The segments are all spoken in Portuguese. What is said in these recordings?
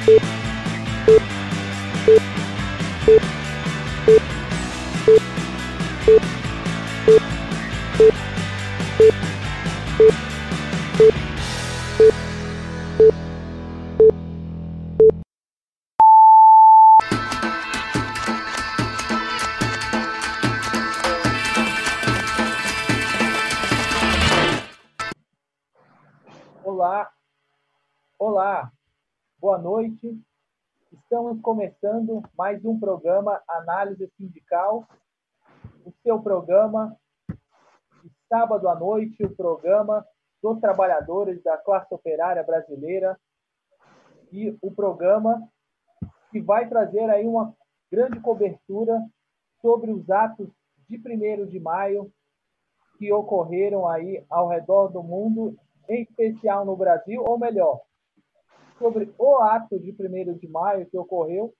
Olá, olá, boa noite. Estamos começando mais um programa Análise Sindical, o seu programa de sábado à noite, o programa dos trabalhadores da classe operária brasileira e o programa que vai trazer aí uma grande cobertura sobre os atos de 1º de maio que ocorreram aí ao redor do mundo, em especial no Brasil, ou melhor, sobre o ato de 1º de maio que ocorreu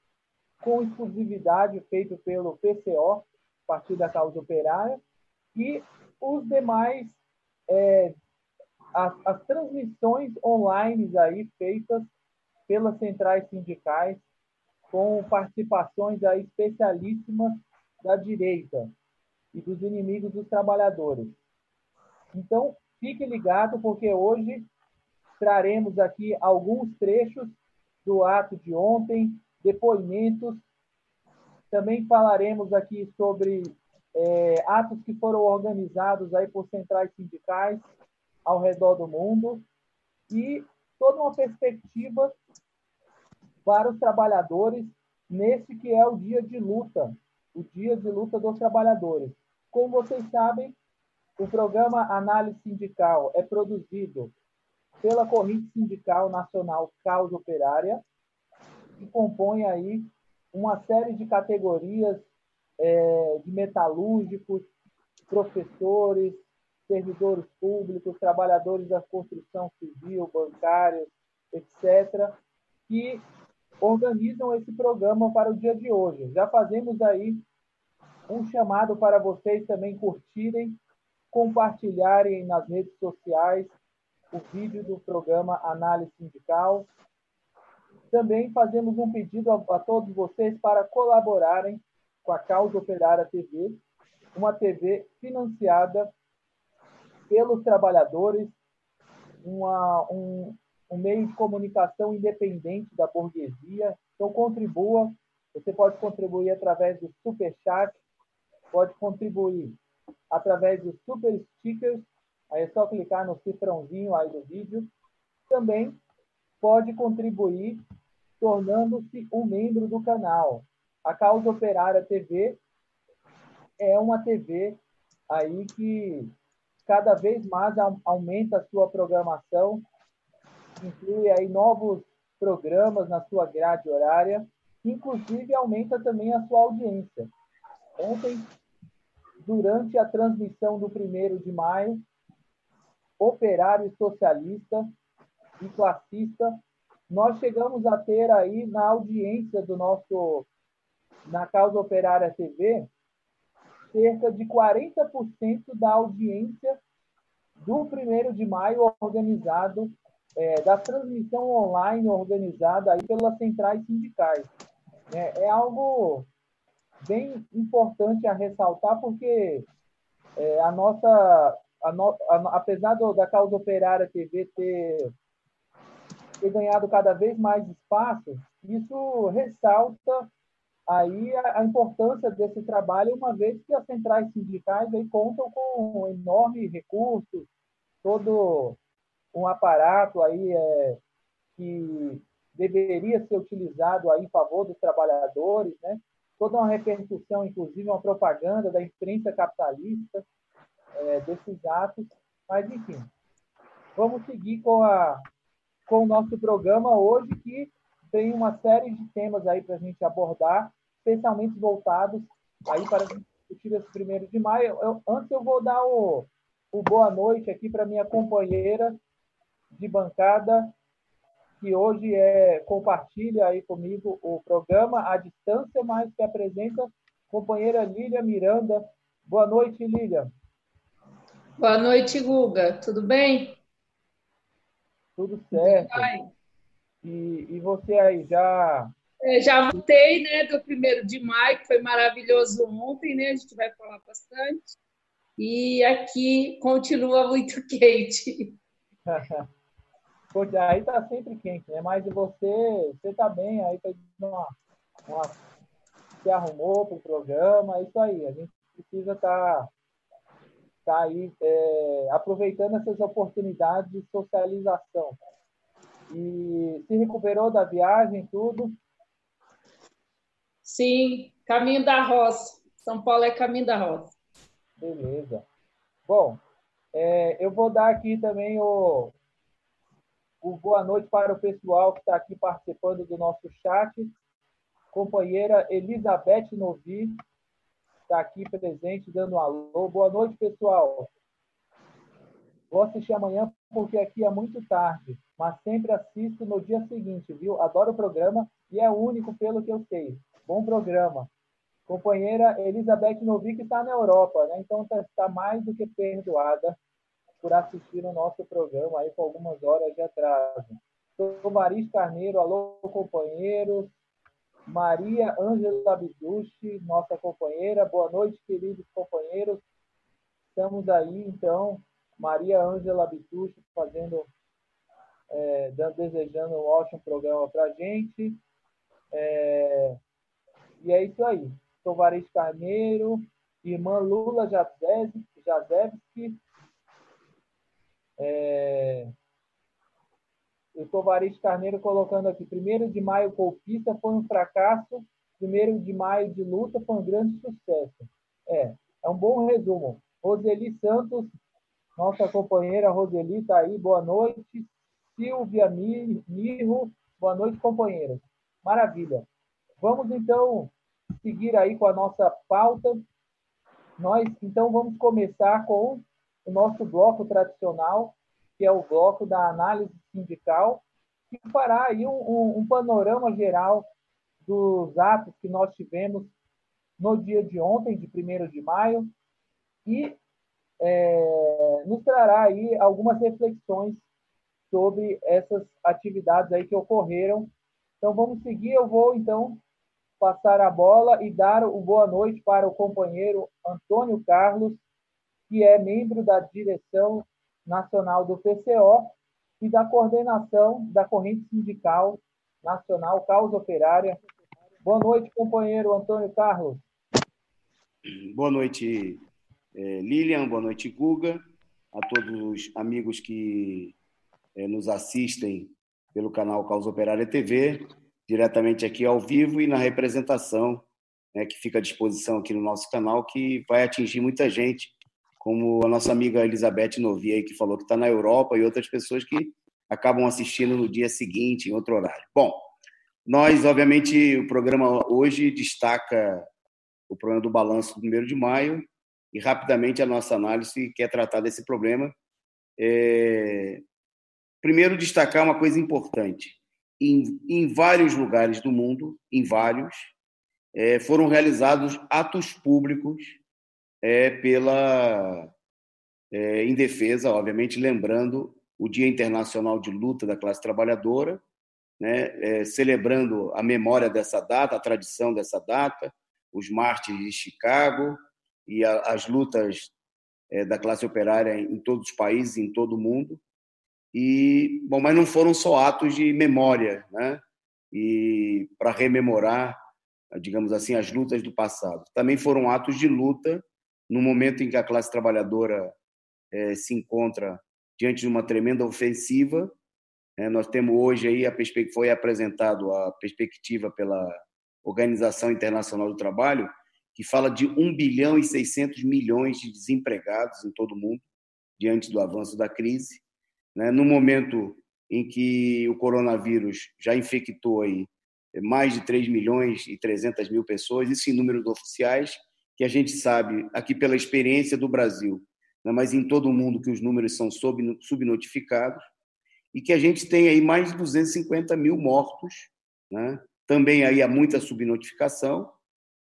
com exclusividade feito pelo PCO, Partido da Causa Operária, e os demais, as transmissões online aí feitas pelas centrais sindicais, com participações aí especialíssimas da direita e dos inimigos dos trabalhadores. Então, fique ligado, porque hoje traremos aqui alguns trechos do ato de ontem, depoimentos. Também falaremos aqui sobre atos que foram organizados aí por centrais sindicais ao redor do mundo e toda uma perspectiva para os trabalhadores nesse que é o dia de luta dos trabalhadores. Como vocês sabem, o programa Análise Sindical é produzido pela Corrente Sindical Nacional Causa Operária, que compõe aí uma série de categorias de metalúrgicos, professores, servidores públicos, trabalhadores da construção civil, bancários, etc., que organizam esse programa para o dia de hoje. Já fazemos aí um chamado para vocês também curtirem, compartilharem nas redes sociais o vídeo do programa Análise Sindical. Também fazemos um pedido a todos vocês para colaborarem com a Causa Operária TV, uma TV financiada pelos trabalhadores, um meio de comunicação independente da burguesia. Então, contribua. Você pode contribuir através do Superchat, pode contribuir através dos Super Stickers, aí é só clicar no cifrãozinho aí do vídeo. Também pode contribuir tornando-se um membro do canal. A Causa Operária TV é uma TV aí que cada vez mais aumenta a sua programação, inclui aí novos programas na sua grade horária, inclusive aumenta também a sua audiência. Ontem, durante a transmissão do 1º de maio, operário socialista e classista, nós chegamos a ter aí na audiência na Causa Operária TV, cerca de 40% da audiência do 1º de maio organizado, da transmissão online organizada aí pelas centrais sindicais. É algo bem importante a ressaltar, porque apesar da Causa Operária TV ter ganhado cada vez mais espaço, isso ressalta aí a importância desse trabalho, uma vez que as centrais sindicais aí contam com um enorme recurso, todo um aparato aí que deveria ser utilizado aí em favor dos trabalhadores, né? Toda uma repercussão, inclusive uma propaganda da imprensa capitalista desses atos. Mas, enfim, vamos seguir com o nosso programa hoje, que tem uma série de temas aí para a gente abordar, especialmente voltados aí para discutir esse 1º de maio. Antes eu vou dar o boa noite aqui para minha companheira de bancada, que hoje compartilha aí comigo o programa à distância, mas que apresenta companheira Lília Miranda. Boa noite, Lília. Boa noite, Guga. Tudo bem? Tudo certo. E você aí já... Já voltei, né, do 1º de maio, que foi maravilhoso ontem, né? A gente vai falar bastante. E aqui continua muito quente. Aí tá sempre quente, né? Mas você tá bem, aí tá se arrumou para o programa, é isso aí. A gente precisa tá aí aproveitando essas oportunidades de socialização. E se recuperou da viagem, tudo? Sim, caminho da roça. São Paulo é caminho da roça. Beleza. Bom, eu vou dar aqui também o boa noite para o pessoal que está aqui participando do nosso chat. Companheira Elizabeth Novi está aqui presente, dando um alô. Boa noite, pessoal. Vou assistir amanhã porque aqui é muito tarde, mas sempre assisto no dia seguinte, viu? Adoro o programa e é o único pelo que eu sei. Bom programa. Companheira Elizabeth Novi, que está na Europa, né? Então está mais do que perdoada por assistir o nosso programa aí com algumas horas de atraso. Sou Maris Carneiro, alô, companheiros. Maria Ângela Biducci, nossa companheira. Boa noite, queridos companheiros. Estamos aí, então, Maria Ângela Biducci fazendo, desejando um ótimo programa para a gente. E é isso aí. Sou Varis Carneiro, irmã Lula Jazewski. Eu sou Varis Carneiro colocando aqui. 1º de maio golpista foi um fracasso. 1º de maio de luta foi um grande sucesso. É um bom resumo. Roseli Santos, nossa companheira Roseli está aí. Boa noite. Silvia Mirro. Boa noite, companheiros. Maravilha. Vamos, então, seguir aí com a nossa pauta. Nós, então, vamos começar com o nosso bloco tradicional, que é o bloco da análise sindical, que fará aí um panorama geral dos atos que nós tivemos no dia de ontem, de 1º de maio, e nos trará aí algumas reflexões sobre essas atividades aí que ocorreram. Então, vamos seguir. Eu vou, então, passar a bola e dar o boa noite para o companheiro Antônio Carlos, que é membro da direção nacional do PCO e da coordenação da corrente sindical nacional Causa Operária. Boa noite, companheiro Antônio Carlos. Boa noite, Lilian, boa noite, Guga, a todos os amigos que nos assistem pelo canal Causa Operária TV, diretamente aqui ao vivo e na representação, né, que fica à disposição aqui no nosso canal, que vai atingir muita gente, como a nossa amiga Elizabeth Novi, aí, que falou que está na Europa, e outras pessoas que acabam assistindo no dia seguinte, em outro horário. Bom, nós, obviamente, o programa hoje destaca o problema do balanço do 1º de maio e, rapidamente, a nossa análise quer tratar desse problema. Primeiro, destacar uma coisa importante. Em vários lugares do mundo, foram realizados atos públicos em defesa, obviamente, lembrando o Dia Internacional de Luta da Classe Trabalhadora, né, celebrando a memória dessa data, a tradição dessa data, os mártires de Chicago e as lutas da classe operária em todos os países, em todo o mundo. Mas não foram só atos de memória, né? E para rememorar, digamos assim, as lutas do passado. Também foram atos de luta no momento em que a classe trabalhadora se encontra diante de uma tremenda ofensiva. Nós temos hoje aí foi apresentado a perspectiva pela Organização Internacional do Trabalho, que fala de 1 bilhão e 600 milhões de desempregados em todo o mundo diante do avanço da crise. No momento em que o coronavírus já infectou aí mais de 3 milhões e 300 mil pessoas, isso em números oficiais, que a gente sabe aqui pela experiência do Brasil, mas em todo o mundo que os números são subnotificados, e que a gente tem aí mais de 250 mil mortos, né? Também aí há muita subnotificação,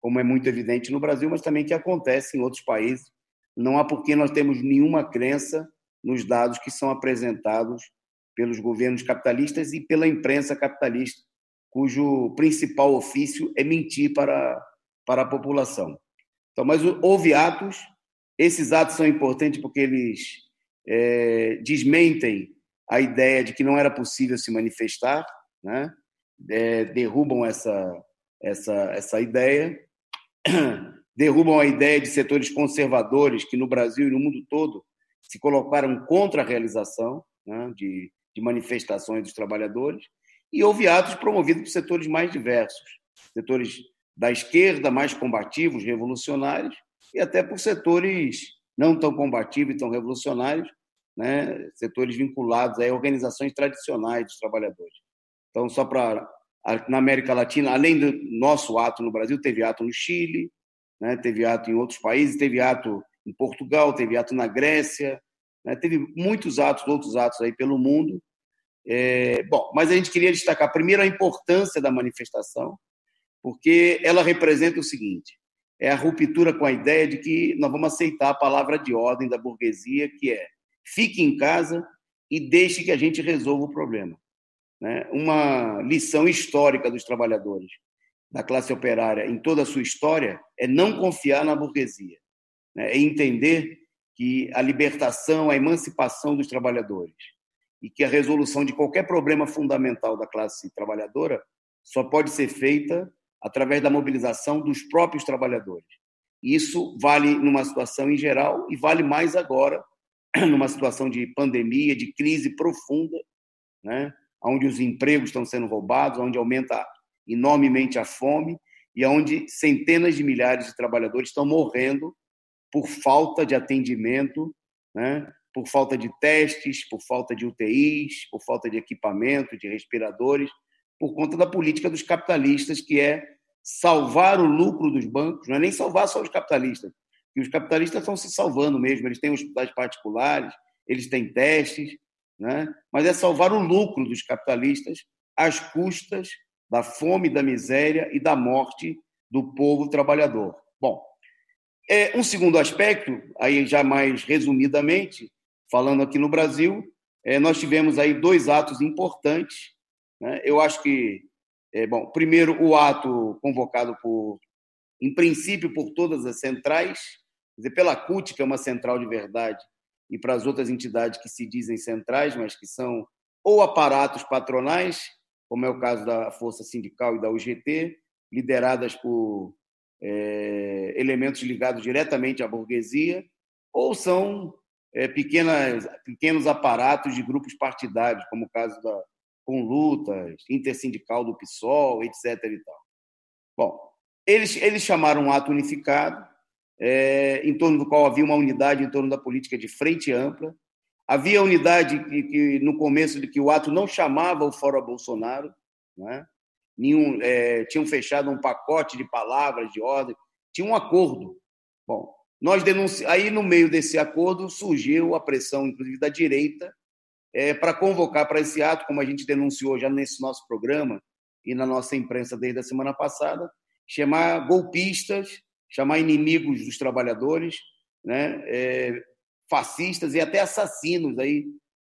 como é muito evidente no Brasil, mas também que acontece em outros países. Não há por que nós temos nenhuma crença nos dados que são apresentados pelos governos capitalistas e pela imprensa capitalista, cujo principal ofício é mentir para a população. Então, mas houve atos, esses atos são importantes porque eles desmentem a ideia de que não era possível se manifestar, né? Derrubam essa ideia, derrubam a ideia de setores conservadores que no Brasil e no mundo todo se colocaram contra a realização, né, de manifestações dos trabalhadores, e houve atos promovidos por setores mais diversos, setores da esquerda, mais combativos, revolucionários, e até por setores não tão combativos e tão revolucionários, né, setores vinculados a organizações tradicionais dos trabalhadores. Então, só para... Na América Latina, além do nosso ato no Brasil, teve ato no Chile, né, teve ato em outros países, teve ato em Portugal, teve ato na Grécia, né, teve muitos atos, outros atos aí pelo mundo. Bom, mas a gente queria destacar primeiro a importância da manifestação, porque ela representa o seguinte: é a ruptura com a ideia de que nós vamos aceitar a palavra de ordem da burguesia, que é fique em casa e deixe que a gente resolva o problema. Né? Uma lição histórica dos trabalhadores, da classe operária, em toda a sua história, é não confiar na burguesia, né? É entender que a libertação, a emancipação dos trabalhadores e que a resolução de qualquer problema fundamental da classe trabalhadora só pode ser feita através da mobilização dos próprios trabalhadores. Isso vale numa situação em geral e vale mais agora, numa situação de pandemia, de crise profunda, né? Onde os empregos estão sendo roubados, onde aumenta enormemente a fome e onde centenas de milhares de trabalhadores estão morrendo por falta de atendimento, né? Por falta de testes, por falta de UTIs, por falta de equipamento, de respiradores, por conta da política dos capitalistas, que é salvar o lucro dos bancos, não é nem salvar só os capitalistas, porque os capitalistas estão se salvando mesmo, eles têm hospitais particulares, eles têm testes, né? Mas é salvar o lucro dos capitalistas às custas da fome, da miséria e da morte do povo trabalhador. Bom, um segundo aspecto, aí já mais resumidamente, falando aqui no Brasil, nós tivemos aí 2 atos importantes, né? Eu acho que, bom, primeiro o ato convocado em princípio, por todas as centrais, quer dizer, pela CUT, que é uma central de verdade, e para as outras entidades que se dizem centrais, mas que são ou aparatos patronais, como é o caso da Força Sindical e da UGT, lideradas por elementos ligados diretamente à burguesia, ou são pequenos aparatos de grupos partidários, como o caso da Conlutas, Intersindical do PSOL, etc. E tal. Bom, eles chamaram um ato unificado, em torno do qual havia uma unidade em torno da política de frente ampla. Havia unidade que no começo de que o ato não chamava o Fora Bolsonaro, né? Tinham fechado um pacote de palavras, de ordem, tinha um acordo. Bom, aí no meio desse acordo surgiu a pressão, inclusive da direita, para convocar para esse ato, como a gente denunciou já nesse nosso programa e na nossa imprensa desde a semana passada, chamar golpistas, chamar inimigos dos trabalhadores, né? Fascistas e até assassinos,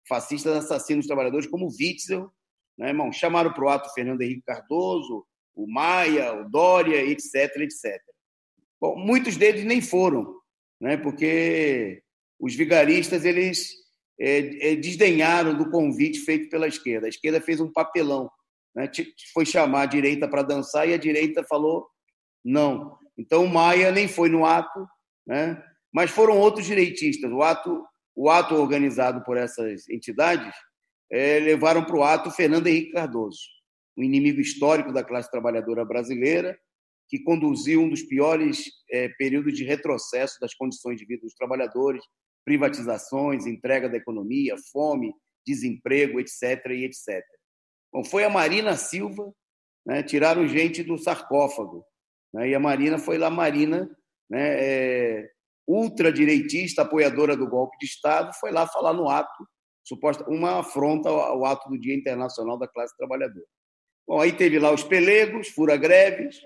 fascistas assassinos dos trabalhadores, como o Witzel, né, irmão? Chamaram para o ato Fernando Henrique Cardoso, o Maia, o Dória, etc., etc. Bom, muitos deles nem foram, né, porque os vigaristas eles desdenharam do convite feito pela esquerda. A esquerda fez um papelão, né, foi chamar a direita para dançar e a direita falou não. Então o Maia nem foi no ato, né, mas foram outros direitistas. O ato organizado por essas entidades levaram para o ato Fernando Henrique Cardoso, um inimigo histórico da classe trabalhadora brasileira, que conduziu um dos piores períodos de retrocesso das condições de vida dos trabalhadores, privatizações, entrega da economia, fome, desemprego, etc. e etc. Bom, foi a Marina Silva, né, tiraram gente do sarcófago, né, e a Marina foi lá, né, ultradireitista, apoiadora do golpe de Estado, foi lá falar no ato, uma afronta ao ato do Dia Internacional da Classe Trabalhadora. Bom, aí teve lá os pelegos, fura-greves,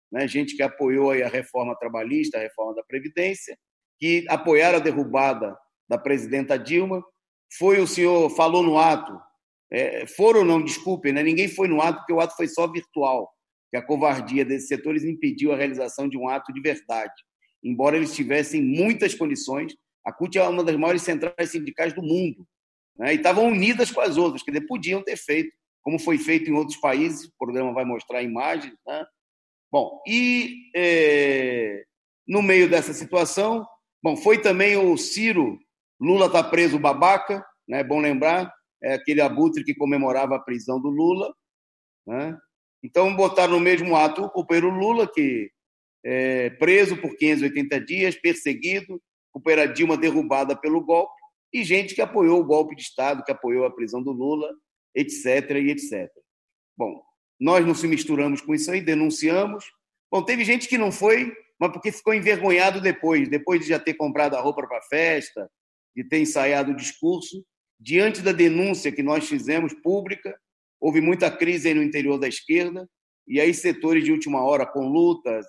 né, gente que apoiou aí a reforma trabalhista, a reforma da Previdência, que apoiaram a derrubada da presidenta Dilma. Foi o senhor, falou no ato, foram, não, desculpem, né? Ninguém foi no ato porque o ato foi só virtual, que a covardia desses setores impediu a realização de um ato de verdade. Embora eles tivessem muitas condições, a CUT é uma das maiores centrais sindicais do mundo, né? E estavam unidas com as outras, que podiam ter feito, como foi feito em outros países, o programa vai mostrar imagens, né? Bom, no meio dessa situação, foi também o Ciro, Lula está preso babaca, né? Bom lembrar, aquele abutre que comemorava a prisão do Lula, né? Então botaram no mesmo ato o companheiro Lula, que preso por 580 dias, perseguido, o companheiro Dilma derrubada pelo golpe, e gente que apoiou o golpe de Estado, que apoiou a prisão do Lula, etc. e etc. Bom, nós não se misturamos com isso aí, denunciamos. Bom, teve gente que não foi, mas porque ficou envergonhado depois de já ter comprado a roupa para a festa, de ter ensaiado o discurso. Diante da denúncia que nós fizemos pública, houve muita crise aí no interior da esquerda, e aí setores de última hora, com lutas,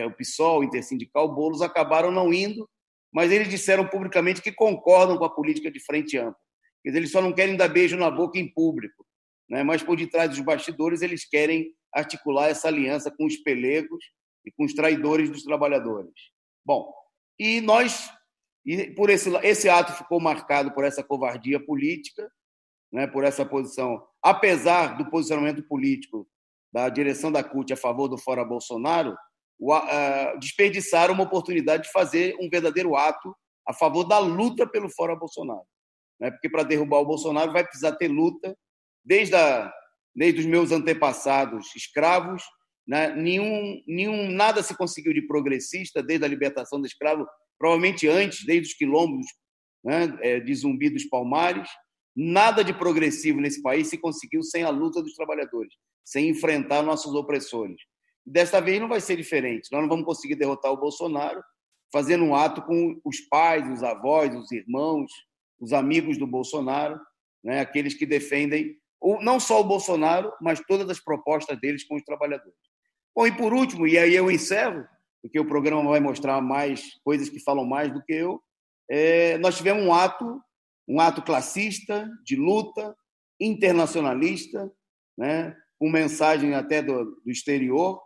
o PSOL, o Intersindical, o Boulos, acabaram não indo, mas eles disseram publicamente que concordam com a política de frente ampla. Quer dizer, eles só não querem dar beijo na boca em público, né? Mas por detrás dos bastidores eles querem articular essa aliança com os pelegos e com os traidores dos trabalhadores. Bom, por esse ato ficou marcado por essa covardia política, né? Por essa posição, apesar do posicionamento político da direção da CUT a favor do Fora Bolsonaro, desperdiçaram uma oportunidade de fazer um verdadeiro ato a favor da luta pelo Fora Bolsonaro, né? Porque para derrubar o Bolsonaro vai precisar ter luta, desde os meus antepassados escravos, né? Nada se conseguiu de progressista desde a libertação do escravo, provavelmente antes, desde os quilombos, né? De Zumbi dos Palmares. Nada de progressivo nesse país se conseguiu sem a luta dos trabalhadores, sem enfrentar nossos opressores. Desta vez não vai ser diferente. Nós não vamos conseguir derrotar o Bolsonaro fazendo um ato com os pais, os avós, os irmãos, os amigos do Bolsonaro, né? Aqueles que defendem não só o Bolsonaro, mas todas as propostas deles com os trabalhadores. Bom, e por último, e aí eu encerro, porque o programa vai mostrar mais coisas que falam mais do que eu, nós tivemos um ato classista, de luta, internacionalista, né? Com mensagem até do exterior,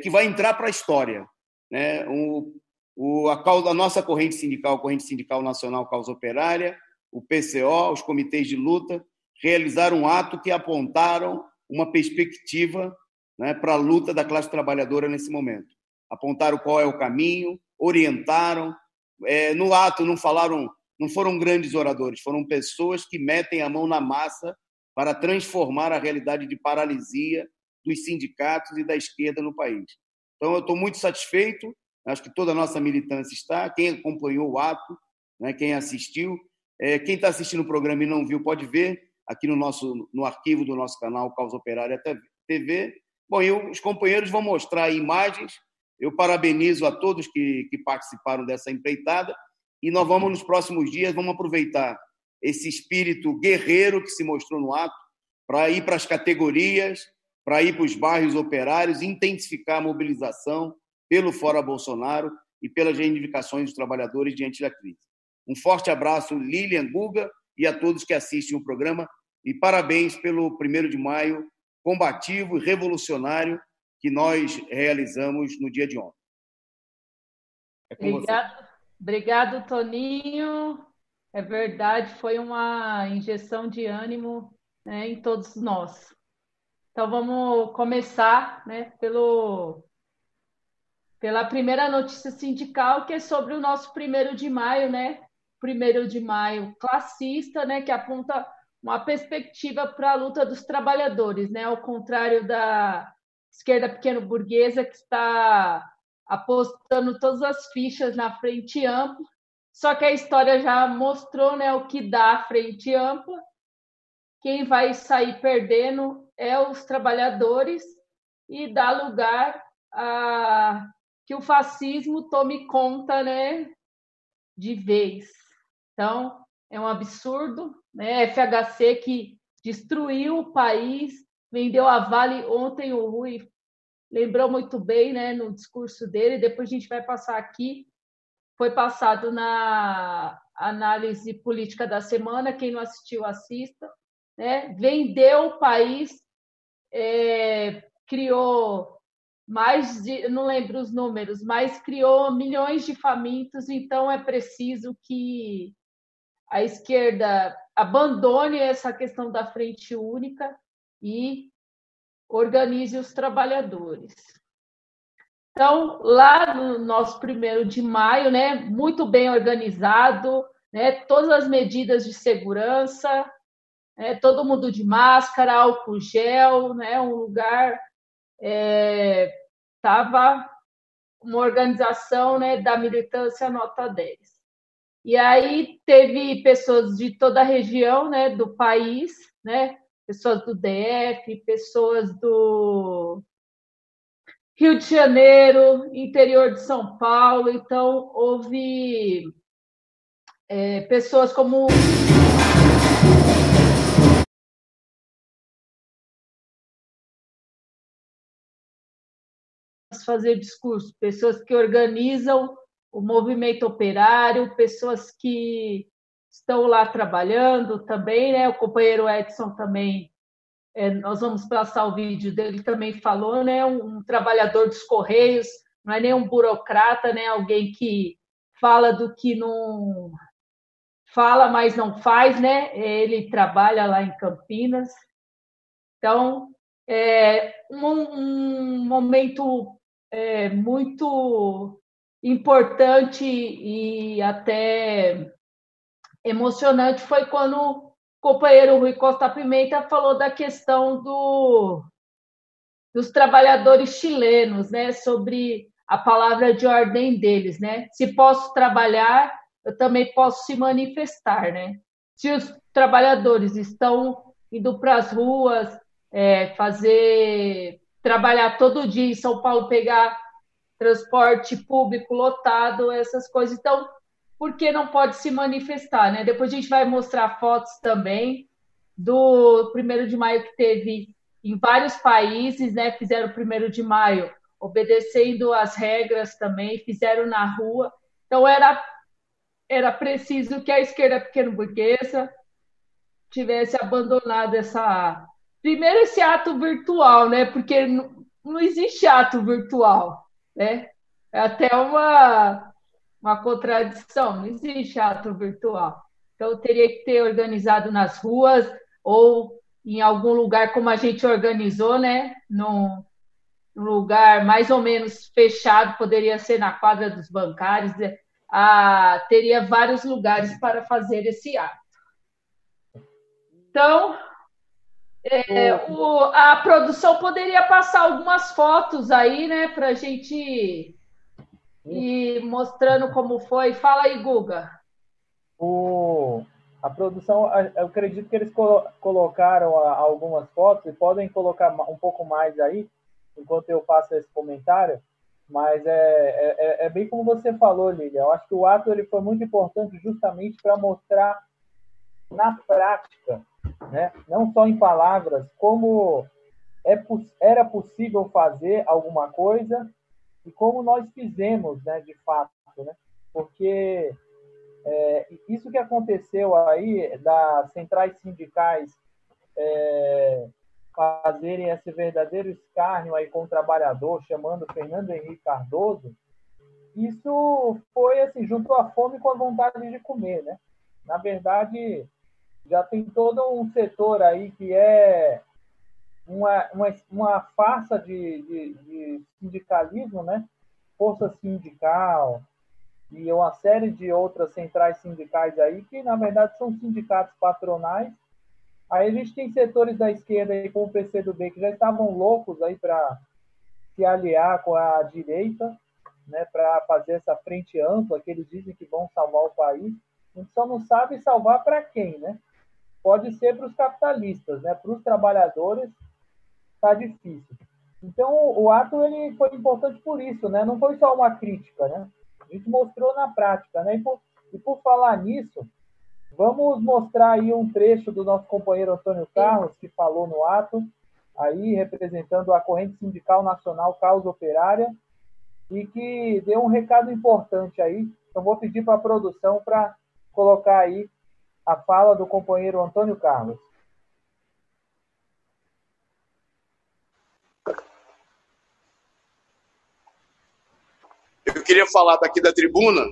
que vai entrar para a história, né? A nossa corrente sindical nacional Causa Operária, o PCO, os comitês de luta, realizaram um ato que apontaram uma perspectiva, né, para a luta da classe trabalhadora nesse momento. Apontaram qual é o caminho, orientaram. No ato não foram grandes oradores, foram pessoas que metem a mão na massa para transformar a realidade de paralisia dos sindicatos e da esquerda no país. Então, eu estou muito satisfeito, acho que toda a nossa militância está, quem acompanhou o ato, né, quem assistiu, quem está assistindo o programa e não viu, pode ver aqui no arquivo do nosso canal Causa Operária TV. Bom, e os companheiros vão mostrar imagens. Eu parabenizo a todos que participaram dessa empreitada, e nós vamos, nos próximos dias, aproveitar esse espírito guerreiro que se mostrou no ato para ir para as categorias, para ir para os bairros operários, intensificar a mobilização pelo Fora Bolsonaro e pelas reivindicações dos trabalhadores diante da crise. Um forte abraço, Lilian, Guga, e a todos que assistem o programa, e parabéns pelo 1º de maio combativo e revolucionário que nós realizamos no dia de ontem. Obrigado, Toninho. É verdade, foi uma injeção de ânimo, né, em todos nós. Então, vamos começar, né, pela primeira notícia sindical, que é sobre o nosso 1º de maio, né? 1º de maio classista, né, que aponta uma perspectiva para a luta dos trabalhadores, né? Ao contrário da esquerda pequeno-burguesa, que está apostando todas as fichas na frente ampla. Só que a história já mostrou, né, o que dá a frente ampla. Quem vai sair perdendo é os trabalhadores, e dá lugar a que o fascismo tome conta, né, de vez. Então, é um absurdo, né? FHC que destruiu o país, vendeu a Vale. Ontem o Rui lembrou muito bem, né, no discurso dele, depois a gente vai passar aqui, foi passado na análise política da semana, quem não assistiu, assista. né? Vendeu o país, criou mais de, não lembro os números, mas criou milhões de famintos, então é preciso que a esquerda abandone essa questão da frente única e organize os trabalhadores. Então, lá no nosso 1º de maio, né, muito bem organizado, né, todas as medidas de segurança, né, todo mundo de máscara, álcool gel, né, um lugar estava uma organização, né, da militância nota 10. E aí teve pessoas de toda a região, né, do país, né, pessoas do DF, pessoas do Rio de Janeiro, interior de São Paulo. Então, houve pessoas como fazer discurso, pessoas que organizam o movimento operário, pessoas que estão lá trabalhando também, né? O companheiro Edson também, nós vamos passar o vídeo dele, também falou, né? Um trabalhador dos Correios, não é nem um burocrata, né? Alguém que fala do que não fala, mas não faz, né? Ele trabalha lá em Campinas. Então, um momento muito importante e até emocionante foi quando o companheiro Rui Costa Pimenta falou da questão dos trabalhadores chilenos, né, sobre a palavra de ordem deles, né? Se posso trabalhar, eu também posso se manifestar, né? Se os trabalhadores estão indo para as ruas, trabalhar todo dia em São Paulo, pegar transporte público lotado, essas coisas. Então, por que não pode se manifestar, né? Depois a gente vai mostrar fotos também do 1º de maio que teve em vários países, né? Fizeram o 1º de maio obedecendo as regras também, fizeram na rua. Então, era preciso que a esquerda pequeno-burguesa tivesse abandonado primeiro esse ato virtual, né? Porque não existe ato virtual, né? É até uma contradição, não existe ato virtual. Então, teria que ter organizado nas ruas ou em algum lugar como a gente organizou, né? Num lugar mais ou menos fechado, poderia ser na quadra dos bancários, teria vários lugares para fazer esse ato. Então, a produção poderia passar algumas fotos aí, né, para a gente ir mostrando como foi. Fala aí, Guga. A produção, eu acredito que eles colocaram algumas fotos e podem colocar um pouco mais aí, enquanto eu faço esse comentário, mas é bem como você falou, Lília. Eu acho que o ato ele foi muito importante justamente para mostrar na prática, né? Não só em palavras, como era possível fazer alguma coisa e como nós fizemos, né, de fato, né? Porque isso que aconteceu aí das centrais sindicais fazerem esse verdadeiro escárnio aí com o trabalhador, chamando Fernando Henrique Cardoso, isso foi assim, juntou a fome com a vontade de comer, né? Na verdade, já tem todo um setor aí que é uma farsa de sindicalismo, né? Força sindical e uma série de outras centrais sindicais aí que, na verdade, são sindicatos patronais. Aí a gente tem setores da esquerda aí, como o PCdoB, que já estavam loucos aí para se aliar com a direita, né, para fazer essa frente ampla que eles dizem que vão salvar o país. A gente só não sabe salvar para quem, né? Pode ser para os capitalistas, né? Para os trabalhadores está difícil. Então, o ato ele foi importante por isso, né? Não foi só uma crítica, né? A gente mostrou na prática, né? E por falar nisso, vamos mostrar aí um trecho do nosso companheiro Antônio Carlos, que falou no ato, aí representando a Corrente Sindical Nacional Causa Operária, e que deu um recado importante aí. Então, vou pedir para a produção para colocar aí a fala do companheiro Antônio Carlos. queria falar daqui da tribuna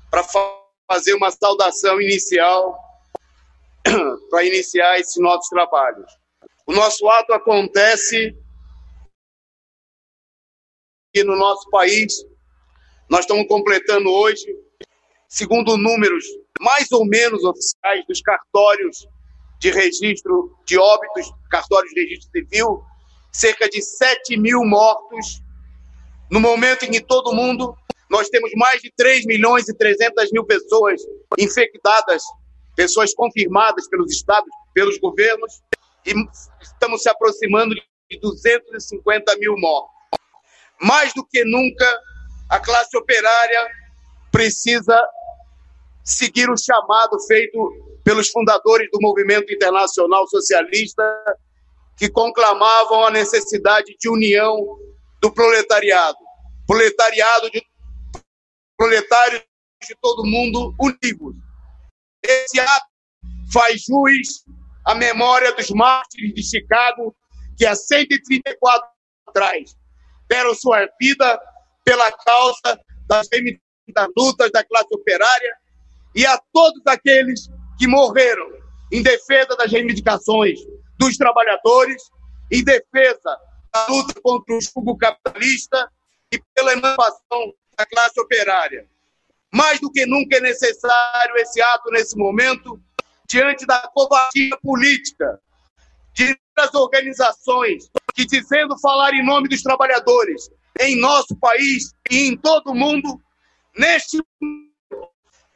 para fazer uma saudação inicial para iniciar esses nossos trabalhos. O nosso ato acontece aqui no nosso país. Nós estamos completando hoje, segundo números mais ou menos oficiais dos cartórios de registro de óbitos, cartórios de registro civil, cerca de 7 mil mortos, no momento em que todo mundo, nós temos mais de 3.300.000 pessoas infectadas, pessoas confirmadas pelos estados, pelos governos, e estamos se aproximando de 250.000 mortos. Mais do que nunca, a classe operária precisa seguir o chamado feito pelos fundadores do movimento internacional socialista, que conclamavam a necessidade de união do proletariado. Proletários de todo mundo unidos. Esse ato faz jus à memória dos mártires de Chicago, que há 134 anos atrás deram sua vida pela causa das lutas da classe operária, e a todos aqueles que morreram em defesa das reivindicações dos trabalhadores, em defesa da luta contra o jugo capitalista e pela emancipação da classe operária. Mais do que nunca é necessário esse ato nesse momento, diante da covardia política de das organizações que, dizendo falar em nome dos trabalhadores em nosso país e em todo o mundo, neste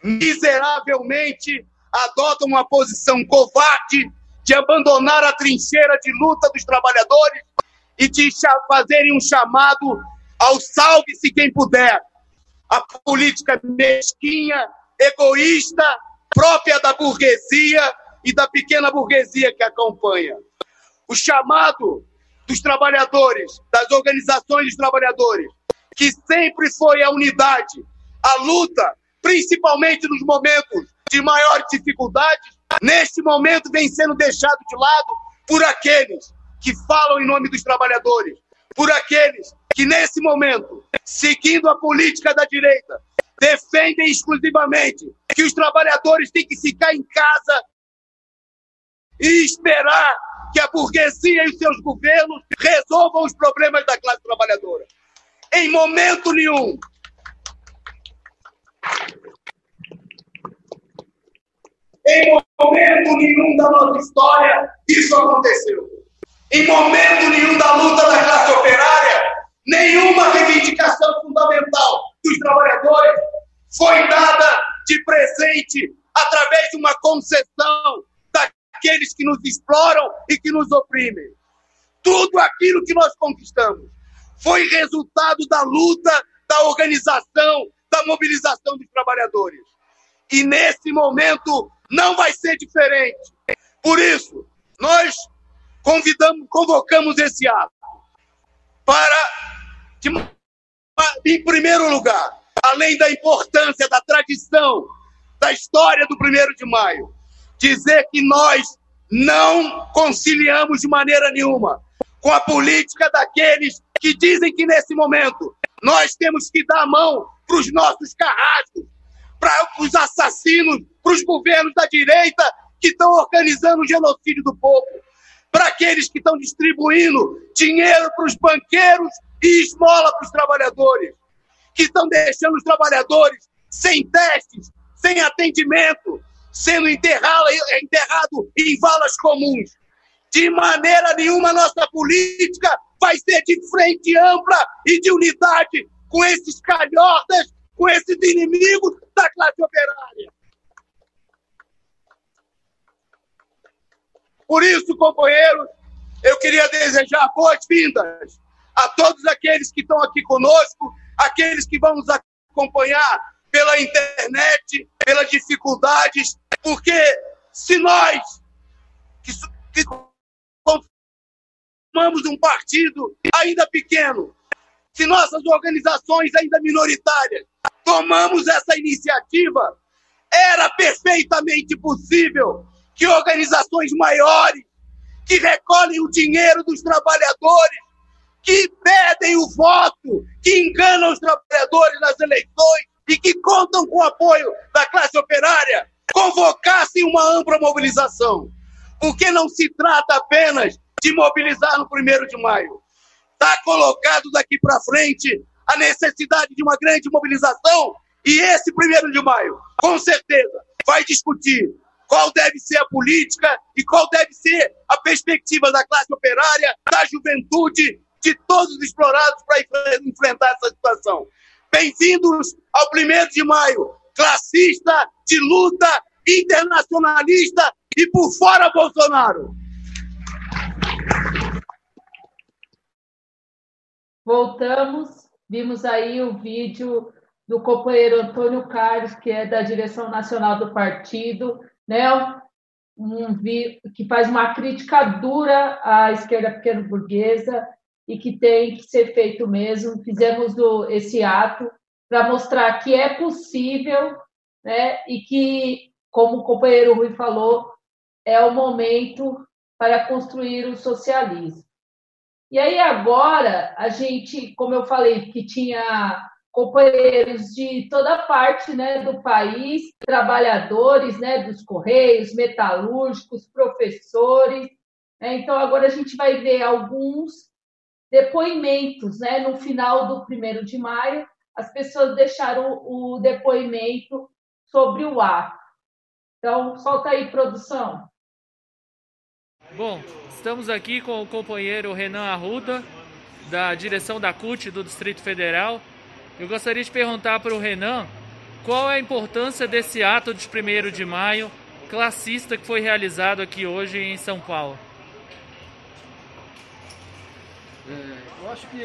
miseravelmente adotam uma posição covarde de abandonar a trincheira de luta dos trabalhadores e de fazerem um chamado ao salve-se quem puder. A política mesquinha, egoísta, própria da burguesia e da pequena burguesia que acompanha. O chamado dos trabalhadores, das organizações dos trabalhadores, que sempre foi a unidade, a luta, principalmente nos momentos de maior dificuldade, neste momento vem sendo deixado de lado por aqueles que falam em nome dos trabalhadores, por aqueles que, nesse momento, seguindo a política da direita, defendem exclusivamente que os trabalhadores têm que ficar em casa e esperar que a burguesia e os seus governos resolvam os problemas da classe trabalhadora. Em momento nenhum. Em momento nenhum da nossa história isso aconteceu. Em momento nenhum da luta da classe operária, nenhuma reivindicação fundamental dos trabalhadores foi dada de presente através de uma concessão daqueles que nos exploram e que nos oprimem. Tudo aquilo que nós conquistamos foi resultado da luta, da organização, da mobilização dos trabalhadores. E nesse momento não vai ser diferente. Por isso, nós convocamos esse ato para, em primeiro lugar, além da importância da tradição, da história do 1º de maio, dizer que nós não conciliamos de maneira nenhuma com a política daqueles que dizem que, nesse momento, nós temos que dar a mão para os nossos carrascos, para os assassinos, para os governos da direita que estão organizando o genocídio do povo, para aqueles que estão distribuindo dinheiro para os banqueiros e esmola para os trabalhadores, que estão deixando os trabalhadores sem testes, sem atendimento, sendo enterrado em valas comuns. De maneira nenhuma nossa política vai ser de frente ampla e de unidade com esses calhordas, com esses inimigos da classe operária. Por isso, companheiros, eu queria desejar boas-vindas a todos aqueles que estão aqui conosco, aqueles que vão nos acompanhar pela internet, pelas dificuldades, porque se nós que formamos um partido ainda pequeno, se nossas organizações ainda minoritárias tomamos essa iniciativa, era perfeitamente possível que organizações maiores, que recolhem o dinheiro dos trabalhadores, que pedem o voto, que enganam os trabalhadores nas eleições e que contam com o apoio da classe operária, convocassem uma ampla mobilização. Porque não se trata apenas de mobilizar no 1º de maio. Está colocado daqui para frente a necessidade de uma grande mobilização e esse 1º de maio, com certeza, vai discutir qual deve ser a política e qual deve ser a perspectiva da classe operária, da juventude, de todos os explorados para enfrentar essa situação. Bem-vindos ao 1º de maio, classista, de luta, internacionalista e por fora Bolsonaro. Voltamos, vimos aí o vídeo do companheiro Antônio Carlos, que é da direção nacional do partido, né? Que faz uma crítica dura à esquerda pequeno-burguesa e que tem que ser feito mesmo. Fizemos esse ato para mostrar que é possível, né? E que, como o companheiro Rui falou, é o momento para construir o socialismo. E aí agora, a gente, como eu falei, que tinha companheiros de toda parte, né, do país, trabalhadores, né, dos Correios, metalúrgicos, professores, né? Então agora a gente vai ver alguns depoimentos, né? No final do 1º de maio, as pessoas deixaram o depoimento sobre o ato. Então, solta aí, produção. Bom, estamos aqui com o companheiro Renan Arruda, da direção da CUT do Distrito Federal. Eu gostaria de perguntar para o Renan qual é a importância desse ato de 1º de maio classista que foi realizado aqui hoje em São Paulo. Eu acho que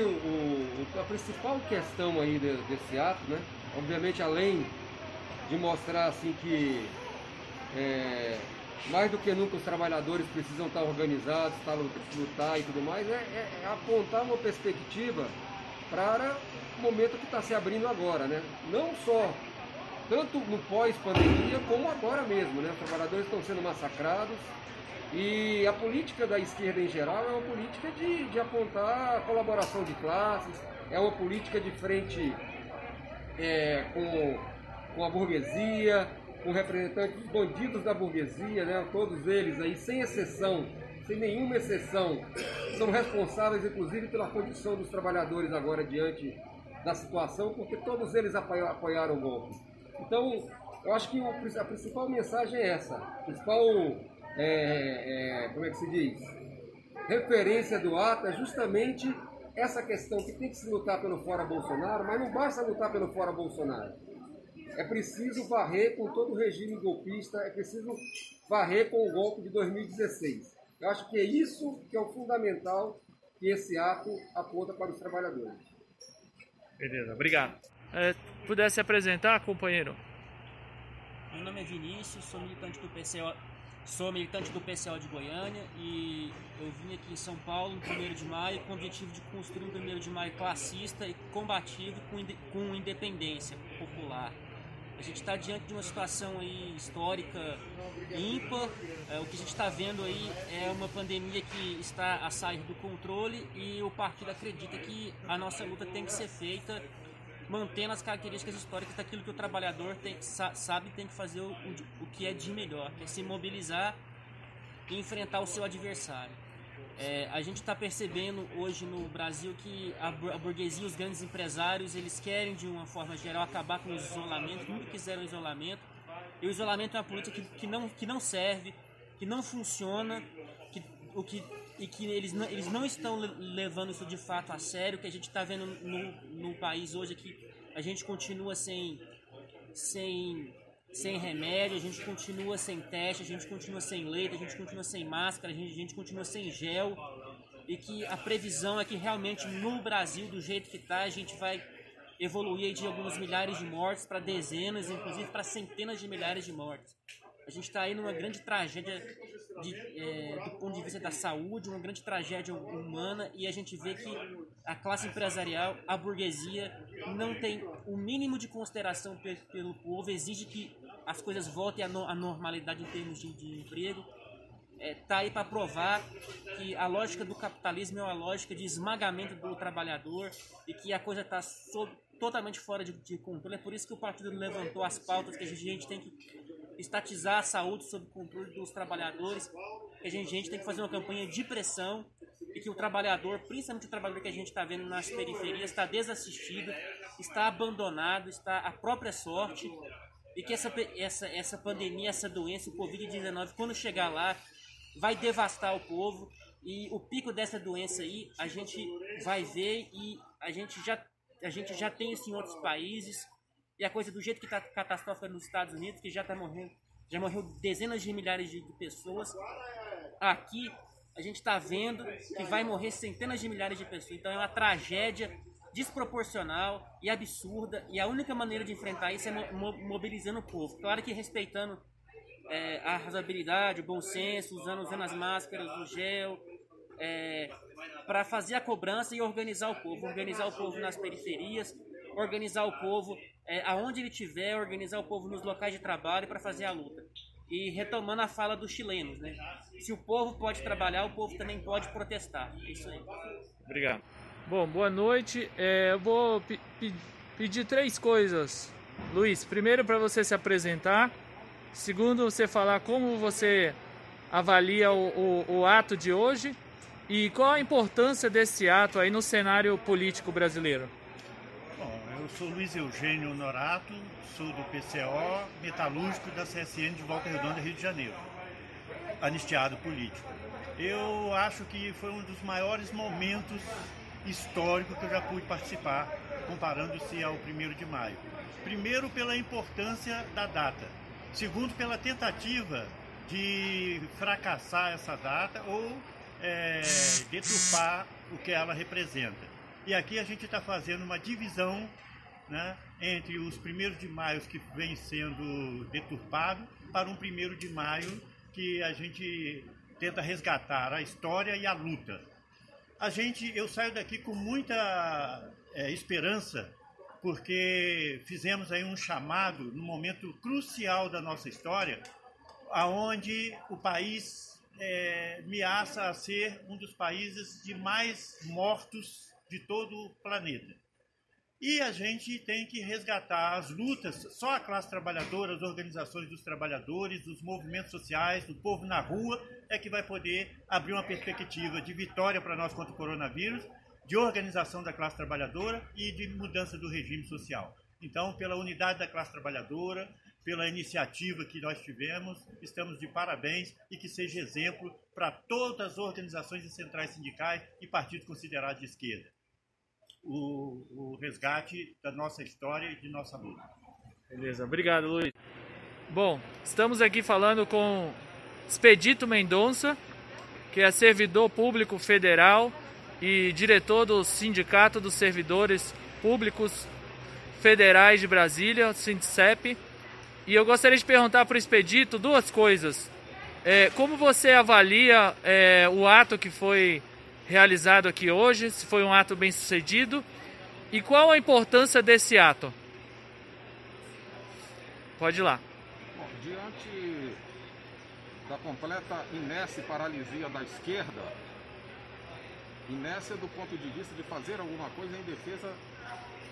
a principal questão aí desse ato, né, obviamente além de mostrar assim que mais do que nunca os trabalhadores precisam estar organizados, lutar e tudo mais, é apontar uma perspectiva para o momento que está se abrindo agora, né? Não só, tanto no pós-pandemia, como agora mesmo, né? Os trabalhadores estão sendo massacrados e a política da esquerda em geral é uma política de apontar a colaboração de classes, é uma política de frente com a burguesia, com representantes dos bandidos da burguesia, né? Todos eles aí, sem exceção, sem nenhuma exceção, são responsáveis, inclusive, pela condição dos trabalhadores agora diante da situação, porque todos eles apoiaram o golpe. Então, eu acho que a principal mensagem é essa. A principal, como é que se diz? Referência do ato é justamente essa questão que tem que se lutar pelo fora Bolsonaro, mas não basta lutar pelo fora Bolsonaro. É preciso varrer com todo o regime golpista, é preciso varrer com o golpe de 2016. Eu acho que é isso que é o fundamental que esse ato aponta para os trabalhadores. Beleza, obrigado. Pudesse apresentar, companheiro? Meu nome é Vinícius, sou militante do PCO de Goiânia e eu vim aqui em São Paulo no 1º de maio com o objetivo de construir um 1º de maio classista e combativo com independência popular. A gente está diante de uma situação aí histórica ímpar. O que a gente está vendo aí é uma pandemia que está a sair do controle e o partido acredita que a nossa luta tem que ser feita mantendo as características históricas daquilo que o trabalhador sabe tem que fazer o que é de melhor, que é se mobilizar e enfrentar o seu adversário. A gente está percebendo hoje no Brasil que a burguesia, os grandes empresários, eles querem de uma forma geral acabar com o isolamento, nunca quiseram o isolamento, e o isolamento é uma política que não serve, que não funciona, e que eles não estão levando isso de fato a sério. O que a gente está vendo no país hoje é que a gente continua sem remédio, a gente continua sem teste, a gente continua sem leite, a gente continua sem máscara, a gente continua sem gel, e que a previsão é que realmente no Brasil, do jeito que está, a gente vai evoluir de alguns milhares de mortes para dezenas, inclusive para centenas de milhares de mortes. A gente está aí numa grande tragédia do ponto de vista da saúde, uma grande tragédia humana, e a gente vê que a classe empresarial, a burguesia, não tem o mínimo de consideração pelo povo, exige que as coisas voltem à normalidade em termos de emprego. tá aí para provar que a lógica do capitalismo é uma lógica de esmagamento do trabalhador e que a coisa está totalmente fora de controle. É por isso que o partido levantou as pautas que a gente tem que estatizar a saúde sob controle dos trabalhadores, que a gente tem que fazer uma campanha de pressão e que o trabalhador, principalmente o trabalhador que a gente está vendo nas periferias, está desassistido, está abandonado, está à própria sorte, e que essa pandemia, essa doença, o Covid-19, quando chegar lá, vai devastar o povo, e o pico dessa doença aí a gente vai ver, e a gente já tem isso em outros países, e a coisa do jeito que está catastrófica nos Estados Unidos, que já morreu dezenas de milhares de pessoas. Aqui a gente está vendo que vai morrer centenas de milhares de pessoas. Então é uma tragédia desproporcional e absurda, e a única maneira de enfrentar isso é mobilizando o povo. Claro que respeitando a razoabilidade, o bom senso, usando as máscaras, o gel, para fazer a cobrança e organizar o povo nas periferias, organizar o povo aonde ele estiver, organizar o povo nos locais de trabalho para fazer a luta. E retomando a fala dos chilenos, né? Se o povo pode trabalhar, o povo também pode protestar. É isso aí. Obrigado. Bom, boa noite. Eu vou pedir 3 coisas, Luiz. Primeiro, para você se apresentar. Segundo, você falar como você avalia o ato de hoje e qual a importância desse ato aí no cenário político brasileiro. Bom, eu sou Luiz Eugênio Norato, sou do PCO, metalúrgico da CSN de Volta Redonda, Rio de Janeiro, anistiado político. Eu acho que foi um dos maiores momentos históricos que eu já pude participar, comparando-se ao 1º de maio. Primeiro, pela importância da data. Segundo, pela tentativa de fracassar essa data ou deturpar o que ela representa. E aqui a gente está fazendo uma divisão, né, entre os 1º de maio que vem sendo deturpado para um 1º de maio que a gente tenta resgatar a história e a luta. Eu saio daqui com muita esperança, porque fizemos aí um chamado no momento crucial da nossa história, aonde o país ameaça a ser um dos países de mais mortos de todo o planeta. E a gente tem que resgatar as lutas, só a classe trabalhadora, as organizações dos trabalhadores, os movimentos sociais, do povo na rua, é que vai poder abrir uma perspectiva de vitória para nós contra o coronavírus, de organização da classe trabalhadora e de mudança do regime social. Então, pela unidade da classe trabalhadora, pela iniciativa que nós tivemos, estamos de parabéns e que seja exemplo para todas as organizações e centrais sindicais e partidos considerados de esquerda. O resgate da nossa história e de nossa luta. Beleza, obrigado, Luiz. Bom, estamos aqui falando com Expedito Mendonça, que é servidor público federal e diretor do Sindicato dos Servidores Públicos Federais de Brasília, Sindicep. E eu gostaria de perguntar para o Expedito 2 coisas. Como você avalia o ato que foi realizado aqui hoje, se foi um ato bem sucedido, e qual a importância desse ato? Pode ir lá. Bom, diante da completa inércia e paralisia da esquerda, inércia do ponto de vista de fazer alguma coisa em defesa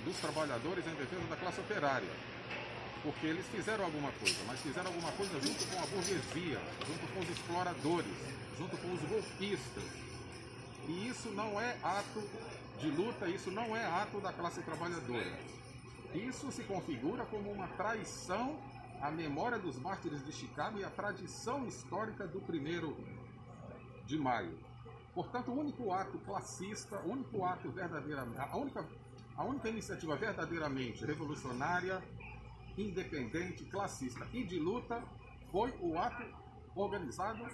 dos trabalhadores, em defesa da classe operária, porque eles fizeram alguma coisa, mas fizeram alguma coisa junto com a burguesia, junto com os exploradores, junto com os golpistas. E isso não é ato de luta, isso não é ato da classe trabalhadora. Isso se configura como uma traição à memória dos mártires de Chicago e à tradição histórica do 1º de maio. Portanto, o único ato classista, o único ato verdadeiramente, a única iniciativa verdadeiramente revolucionária, independente, classista e de luta foi o ato organizado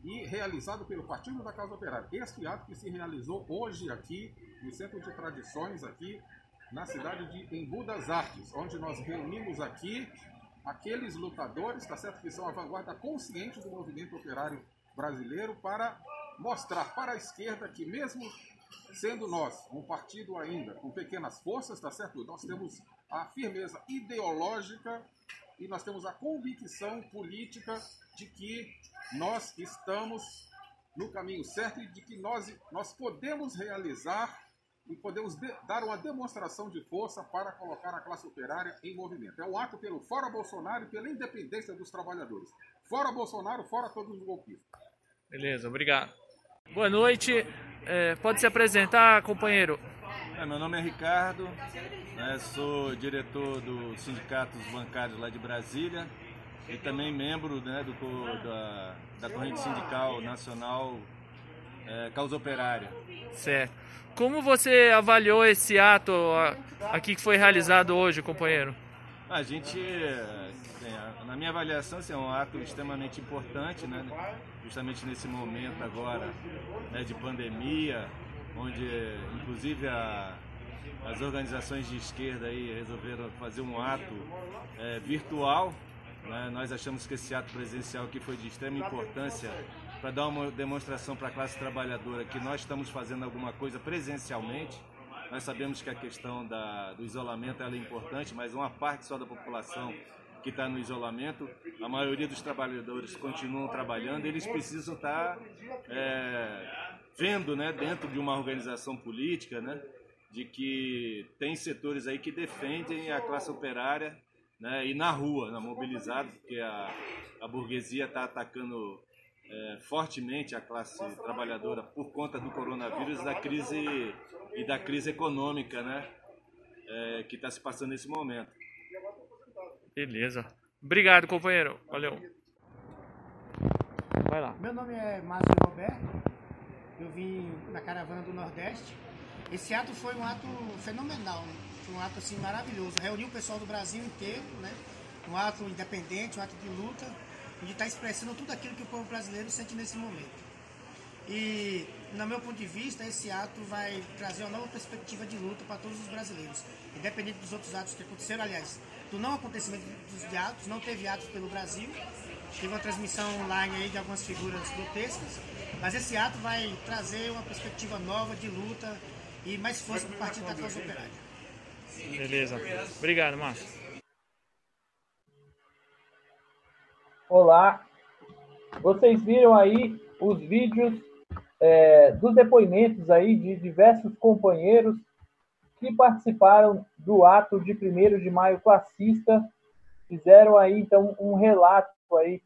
e realizado pelo Partido da Causa Operária. Este ato que se realizou hoje aqui, no Centro de Tradições, aqui na cidade de Embu das Artes, onde nós reunimos aqui aqueles lutadores, tá certo, que são a vanguarda consciente do movimento operário brasileiro, para mostrar para a esquerda que, mesmo sendo nós um partido ainda com pequenas forças, tá certo, nós temos a firmeza ideológica e nós temos a convicção política de que nós estamos no caminho certo e de que nós podemos realizar e podemos dar uma demonstração de força para colocar a classe operária em movimento. É um ato pelo fora Bolsonaro e pela independência dos trabalhadores. Fora Bolsonaro, fora todos os golpistas. Beleza, obrigado. Boa noite. Pode se apresentar, companheiro? Meu nome é Ricardo, sou diretor do Sindicato dos Bancários lá de Brasília e também membro, né, da Corrente Sindical Nacional Causa Operária. Certo. Como você avaliou esse ato aqui que foi realizado hoje, companheiro? A gente, na minha avaliação, é um ato extremamente importante, né? Justamente nesse momento agora, né, de pandemia, onde inclusive as organizações de esquerda aí resolveram fazer um ato virtual, né? Nós achamos que esse ato presencial aqui foi de extrema importância para dar uma demonstração para a classe trabalhadora que nós estamos fazendo alguma coisa presencialmente. Nós sabemos que a questão do isolamento ela é importante, mas uma parte só da população que está no isolamento, a maioria dos trabalhadores continuam trabalhando, eles precisam estar vendo, né, dentro de uma organização política, né, de que tem setores aí que defendem a classe operária, né, e na rua, mobilizado, porque a burguesia está atacando fortemente a classe trabalhadora por conta do coronavírus e da crise econômica, né, que está se passando nesse momento. Beleza. Obrigado, companheiro. Valeu. Vai lá. Meu nome é Márcio Roberto. Eu vim na caravana do Nordeste. Esse ato foi um ato fenomenal, né? Foi um ato assim maravilhoso. Reuniu o pessoal do Brasil inteiro, né? Um ato independente, um ato de luta, onde está expressando tudo aquilo que o povo brasileiro sente nesse momento. E, no meu ponto de vista, esse ato vai trazer uma nova perspectiva de luta para todos os brasileiros, independente dos outros atos que aconteceram. Aliás, do não acontecimento dos atos, não teve atos pelo Brasil, teve uma transmissão online aí de algumas figuras grotescas, mas esse ato vai trazer uma perspectiva nova de luta e mais força para o Partido da Classe Operária. Beleza. Obrigado, Márcio. Olá. Vocês viram aí os vídeos dos depoimentos aí de diversos companheiros que participaram do ato de 1º de maio classista, fizeram aí então um relato aí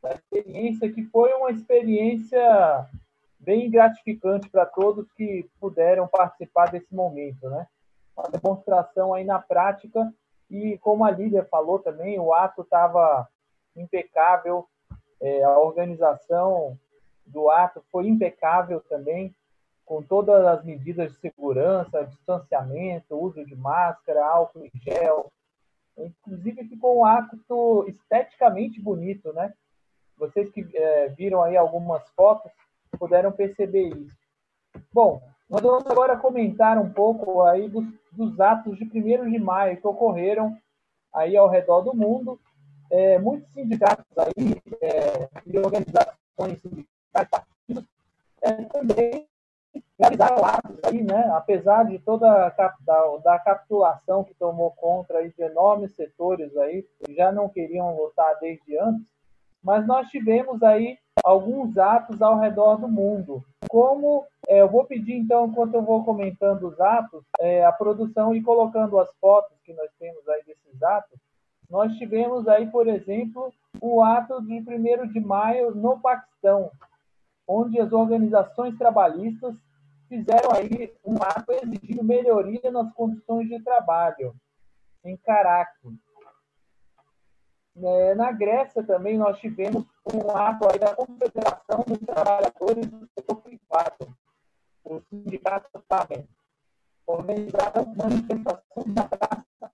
da experiência, que foi uma experiência bem gratificante para todos que puderam participar desse momento, né? Uma demonstração aí na prática, e como a Lídia falou também, o ato estava impecável, a organização do ato foi impecável também, com todas as medidas de segurança, distanciamento, uso de máscara, álcool em gel. Inclusive ficou um ato esteticamente bonito, né? Vocês que viram aí algumas fotos puderam perceber isso. Bom, nós vamos agora comentar um pouco aí dos atos de 1º de maio que ocorreram aí ao redor do mundo. Muitos sindicatos aí e organizações sindicais, partidos, também realizaram atos aí, né? Apesar de toda da capitulação que tomou conta aí de enormes setores aí, que já não queriam lutar desde antes, mas nós tivemos aí alguns atos ao redor do mundo. Como eu vou pedir, então, enquanto eu vou comentando os atos, a produção e colocando as fotos que nós temos aí desses atos. Nós tivemos aí, por exemplo, o ato de 1º de maio no Paquistão, onde as organizações trabalhistas fizeram aí um ato exigindo melhoria nas condições de trabalho, em Caracas. Na Grécia também nós tivemos um ato aí da Confederação dos Trabalhadores do Setor Privado, o Sindicato PAMEN, organizaram uma manifestação na Praça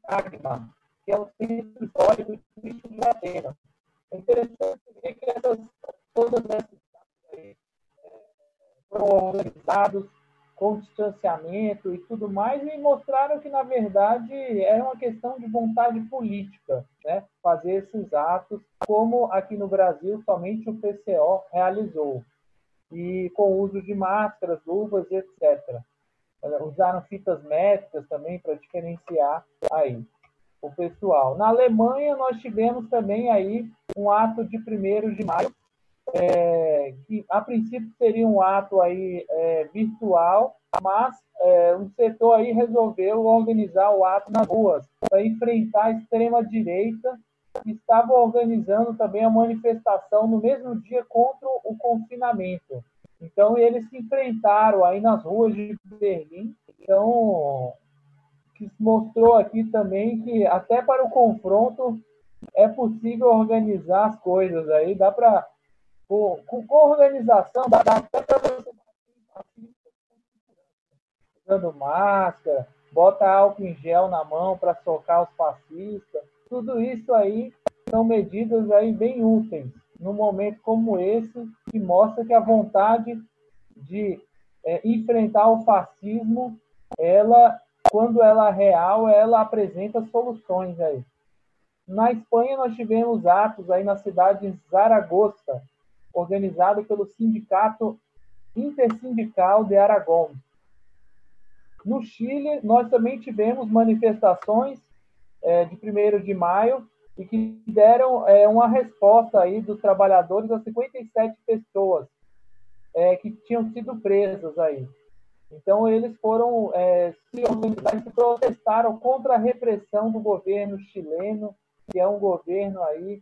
Agma, que é o centro histórico e turístico de Atenas. É interessante ver que todas essas aí, foram organizados com distanciamento e tudo mais, e mostraram que, na verdade, é uma questão de vontade política, né? Fazer esses atos, como aqui no Brasil somente o PCO realizou, e com o uso de máscaras, luvas, etc. Usaram fitas métricas também para diferenciar aí. o pessoal. Na Alemanha, nós tivemos também aí um ato de 1º de maio, que a princípio seria um ato aí virtual, mas um setor aí resolveu organizar o ato nas ruas para enfrentar a extrema-direita, que estava organizando também a manifestação no mesmo dia contra o confinamento. Então, eles se enfrentaram aí nas ruas de Berlim. Então, que mostrou aqui também que até para o confronto é possível organizar as coisas aí, dá para com organização, dá até para você usando máscara, bota álcool em gel na mão para socar os fascistas. Tudo isso aí são medidas aí bem úteis num momento como esse, que mostra que a vontade de enfrentar o fascismo, quando ela é real, ela apresenta soluções aí. Na Espanha, nós tivemos atos aí na cidade de Zaragoza, organizado pelo Sindicato Intersindical de Aragão. No Chile, nós também tivemos manifestações de 1º de maio e que deram uma resposta aí dos trabalhadores a 57 pessoas que tinham sido presas aí. Então, eles foram se organizar e protestaram contra a repressão do governo chileno, que é um governo aí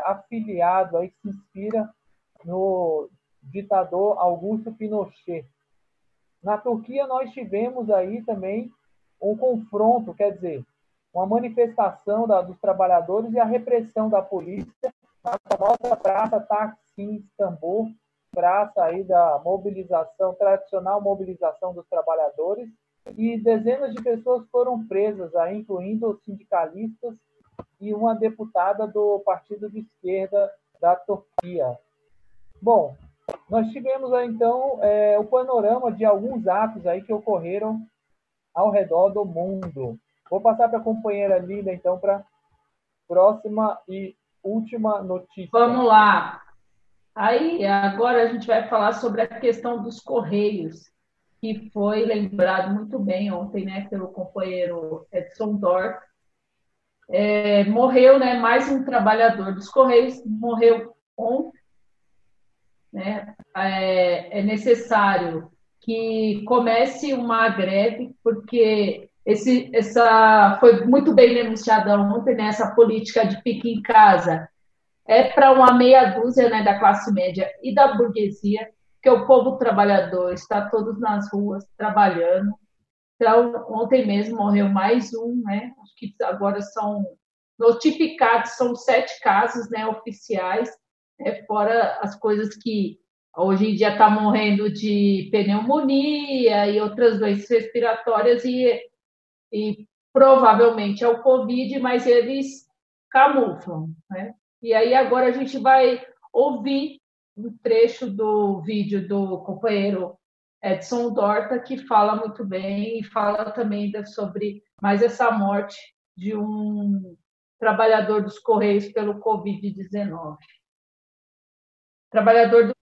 afiliado, aí, que se inspira no ditador Augusto Pinochet. Na Turquia, nós tivemos aí também um confronto, quer dizer, uma manifestação dos trabalhadores e a repressão da polícia na famosa Praça Taksim Istambul, praça aí da mobilização, tradicional mobilização dos trabalhadores, e dezenas de pessoas foram presas, aí, incluindo sindicalistas e uma deputada do partido de esquerda da Turquia. Bom, nós tivemos aí, então, o panorama de alguns atos aí que ocorreram ao redor do mundo. Vou passar para a companheira Linda, então, para a próxima e última notícia. Vamos lá. Aí, agora a gente vai falar sobre a questão dos Correios, que foi lembrado muito bem ontem, né, pelo companheiro Edson Dort. Morreu, né, mais um trabalhador dos Correios, morreu ontem. Né? É necessário que comece uma greve, porque essa foi muito bem denunciada ontem, né, essa política de fique em casa para uma meia dúzia, né, da classe média e da burguesia, que o povo trabalhador está todos nas ruas trabalhando. Então, ontem mesmo morreu mais um, né? Acho que agora são notificados, são 7 casos, né, oficiais, fora as coisas que hoje em dia está morrendo de pneumonia e outras doenças respiratórias e provavelmente é o Covid, mas eles camuflam, né? E aí agora a gente vai ouvir um trecho do vídeo do companheiro Edson Dorta, que fala muito bem e fala também sobre mais essa morte de um trabalhador dos Correios pelo Covid-19. Trabalhador do...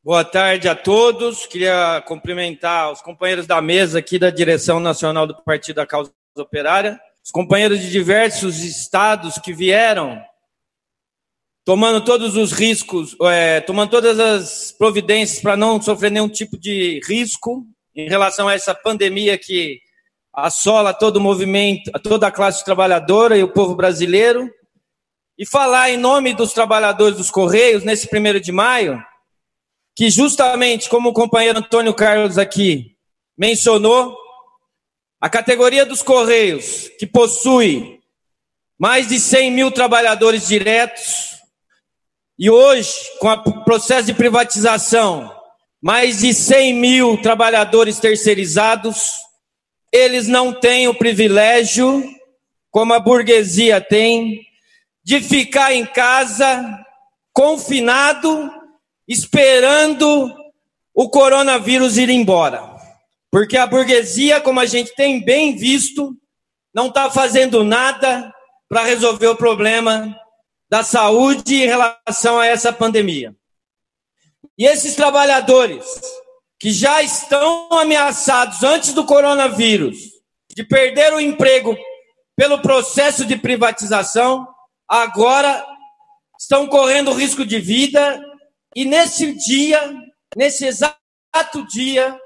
Boa tarde a todos. Queria cumprimentar os companheiros da mesa aqui da Direção Nacional do Partido da Causa Operária, os companheiros de diversos estados que vieram tomando todos os riscos, tomando todas as providências para não sofrer nenhum tipo de risco em relação a essa pandemia que assola todo o movimento, toda a classe trabalhadora e o povo brasileiro. E falar em nome dos trabalhadores dos Correios, nesse 1º de maio, que justamente, como o companheiro Antônio Carlos aqui mencionou, a categoria dos Correios, que possui mais de 100 mil trabalhadores diretos, e hoje, com o processo de privatização, mais de 100 mil trabalhadores terceirizados, eles não têm o privilégio, como a burguesia tem, de ficar em casa, confinado, esperando o coronavírus ir embora. Porque a burguesia, como a gente tem bem visto, não está fazendo nada para resolver o problema da saúde em relação a essa pandemia. E esses trabalhadores que já estão ameaçados antes do coronavírus de perder o emprego pelo processo de privatização, agora estão correndo risco de vida, e nesse exato dia,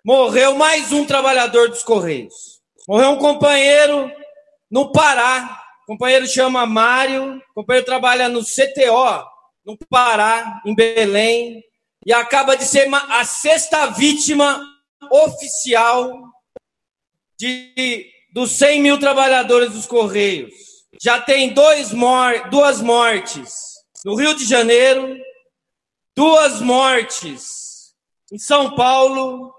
morreu mais um trabalhador dos Correios. Morreu um companheiro no Pará, o companheiro chama Mário, o companheiro trabalha no CTO, no Pará, em Belém, e acaba de ser a 6ª vítima oficial dos 100 mil trabalhadores dos Correios. Já tem 2 mortes no Rio de Janeiro, 2 mortes em São Paulo,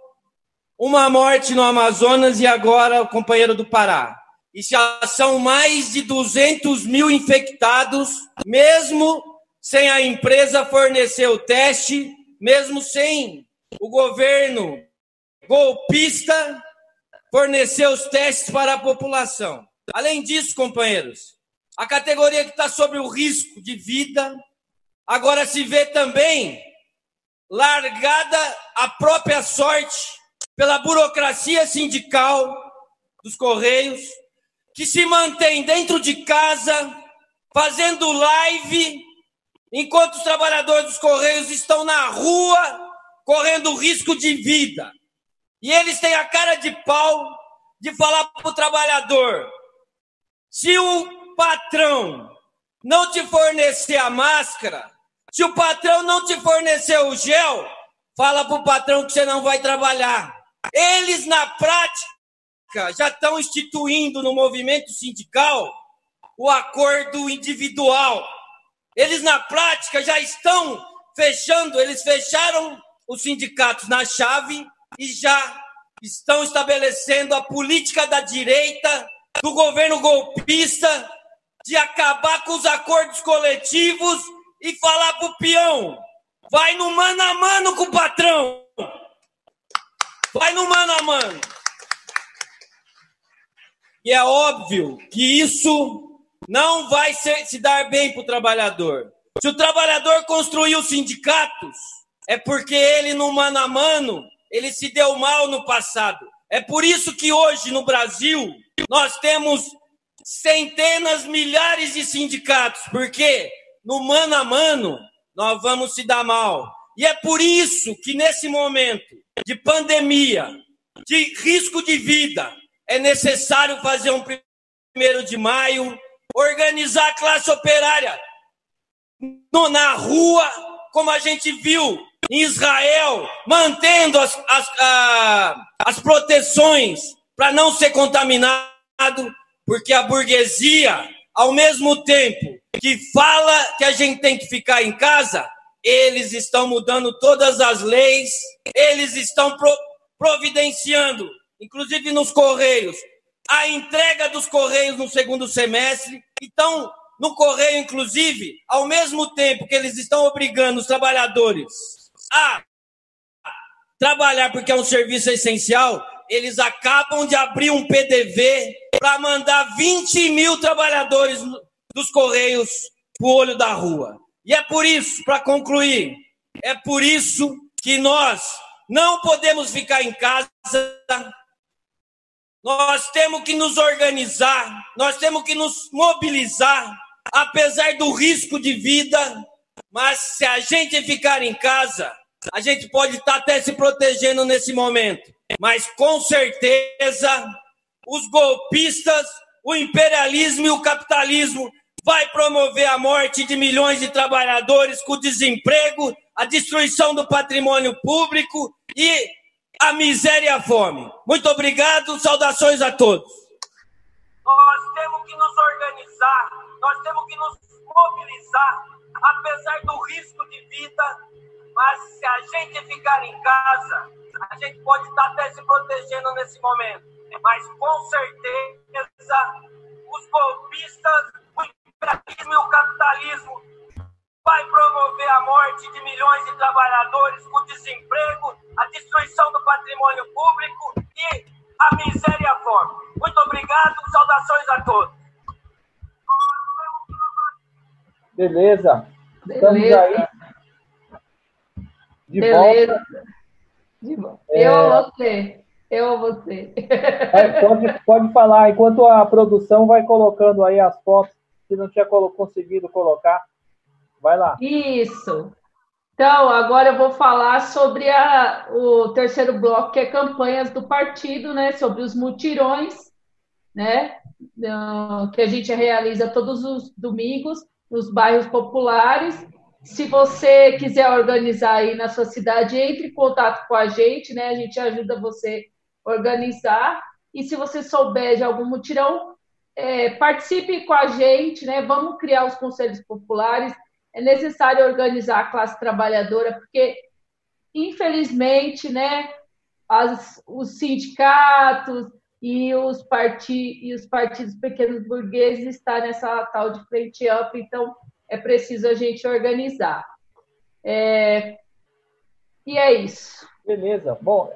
1 morte no Amazonas e agora o companheiro do Pará. E já são mais de 200 mil infectados, mesmo sem a empresa fornecer o teste, mesmo sem o governo golpista fornecer os testes para a população. Além disso, companheiros, a categoria que está sob o risco de vida agora se vê também largada à própria sorte pela burocracia sindical dos Correios, que se mantém dentro de casa, fazendo live, enquanto os trabalhadores dos Correios estão na rua, correndo risco de vida. E eles têm a cara de pau de falar para o trabalhador: se o patrão não te fornecer a máscara, se o patrão não te fornecer o gel, fala para o patrão que você não vai trabalhar. Eles, na prática, já estão instituindo no movimento sindical o acordo individual. Eles, na prática, já estão fechando, eles fecharam os sindicatos na chave e já estão estabelecendo a política da direita, do governo golpista, de acabar com os acordos coletivos e falar para o peão: vai no mano a mano com o patrão. Vai no mano a mano. E é óbvio que isso não vai se dar bem para o trabalhador. Se o trabalhador construiu sindicatos, é porque ele, no mano a mano, ele se deu mal no passado. É por isso que hoje, no Brasil, nós temos centenas, milhares de sindicatos, porque no mano a mano nós vamos se dar mal. E é por isso que, nesse momento de pandemia, de risco de vida, é necessário fazer um 1º de maio, organizar a classe operária na rua, como a gente viu em Israel, mantendo as proteções para não ser contaminado, porque a burguesia, ao mesmo tempo que fala que a gente tem que ficar em casa, eles estão mudando todas as leis, eles estão providenciando, inclusive nos Correios, a entrega dos Correios no 2º semestre. Então, no Correio, inclusive, ao mesmo tempo que eles estão obrigando os trabalhadores a trabalhar porque é um serviço essencial, eles acabam de abrir um PDV para mandar 20 mil trabalhadores dos Correios para o olho da rua. E é por isso, para concluir, é por isso que nós não podemos ficar em casa. Nós temos que nos organizar, nós temos que nos mobilizar, apesar do risco de vida, mas se a gente ficar em casa, a gente pode estar até se protegendo nesse momento. Mas, com certeza, os golpistas, o imperialismo e o capitalismo vai promover a morte de milhões de trabalhadores com o desemprego, a destruição do patrimônio público e a miséria e a fome. Muito obrigado, saudações a todos. Nós temos que nos organizar, nós temos que nos mobilizar, apesar do risco de vida, mas se a gente ficar em casa, a gente pode estar até se protegendo nesse momento. Mas com certeza, os golpistas, o imperialismo e o capitalismo vai promover a morte de milhões de trabalhadores com desemprego, a destruição do patrimônio público e a miséria e a fome. Muito obrigado, saudações a todos. Beleza. Estamos aí de volta. Eu ou você? Eu ou você? Pode falar, enquanto a produção vai colocando aí as fotos que não tinha conseguido colocar. Vai lá. Isso. Então, agora eu vou falar sobre o terceiro bloco, que é campanhas do partido, né? Sobre os mutirões, né? Que a gente realiza todos os domingos nos bairros populares. Se você quiser organizar aí na sua cidade, entre em contato com a gente, né? A gente ajuda você a organizar. E se você souber de algum mutirão, participe com a gente, né? Vamos criar os conselhos populares. É necessário organizar a classe trabalhadora, porque, infelizmente, né, os sindicatos e os partidos pequenos burgueses estão nessa tal de frente ampla, então é preciso a gente organizar. E é isso. Beleza. Bom,